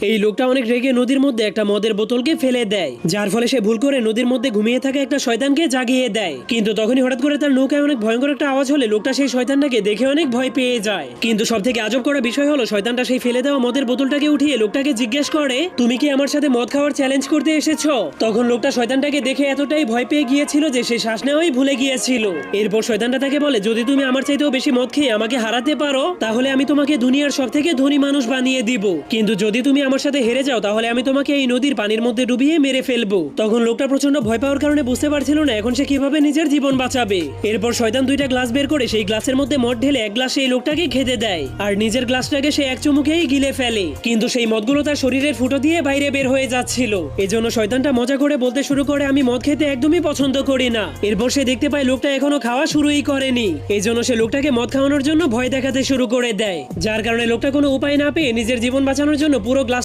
এই লোকটা অনেক রেগে নদীর মধ্যে একটা মদের বোতলকে ফেলে দেয়, যার ফলে সে ভুল করে নদীর মধ্যে ঘুমিয়ে থাকা একটা শয়তানকে জাগিয়ে দেয়। কিন্তু তখনই হঠাৎ করে তার নৌকায় অনেক ভয়ঙ্কর একটা আওয়াজ হলে লোকটা সেই শয়তানটাকে দেখে অনেক ভয় পেয়ে যায়। কিন্তু সব থেকে আজব করা বিষয় হলো শয়তানটা সেই ফেলে দেওয়া মদের বোতলটাকে উঠিয়ে লোকটাকে জিজ্ঞেস করে, তুমি কি আমার সাথে মদ খাওয়ার চ্যালেঞ্জ করতে এসেছো? তখন লোকটা শয়তানটাকে দেখে এতটাই ভয় পেয়ে গিয়েছিল যে সে শ্বাস নেওয়াই ভুলে গিয়েছিল। এরপর শয়তানটা তাকে বলে, যদি তুমি আমার চাইতেও বেশি মদ খেয়ে আমাকে হারাতে পারো তাহলে আমি তোমাকে দুনিয়ার সব থেকে ধনী মানুষ বানিয়ে দিব, কিন্তু যদি তুমি আমার সাথে হেরে যাও তাহলে আমি তোমাকে এই নদীর পানির মধ্যে ডুবিয়ে মেরে ফেলবো। তখন লোকটা প্রচন্ড ভয় পাওয়ার কারণে বুঝতে পারছিল না এখন সে কিভাবে নিজের জীবন বাঁচাবে। এরপর শয়তান দুইটা গ্লাস বের করে সেই গ্লাসের মধ্যে মদ ঢেলে এক গ্লাস সেই লোকটাকে খেতে দেয়, আর নিজের গ্লাসটাকে সে এক চুমুকেই গিলে ফেলে। কিন্তু সেই মদগুলো তার শরীরের ফুটো দিয়ে বাইরে বের হয়ে যাচ্ছিল। এজন্য শয়তানটা মজা করে বলতে শুরু করে, আমি মদ খেতে একদমই পছন্দ করি না। এরপর সে দেখতে পায় লোকটা এখনো খাওয়া শুরুই করেনি। এই জন্য সে লোকটাকে মদ খাওয়ানোর জন্য ভয় দেখাতে শুরু করে দেয়, যার কারণে লোকটা কোনো উপায় না পেয়ে নিজের জীবন বাঁচানোর জন্য পুরো গ্লাস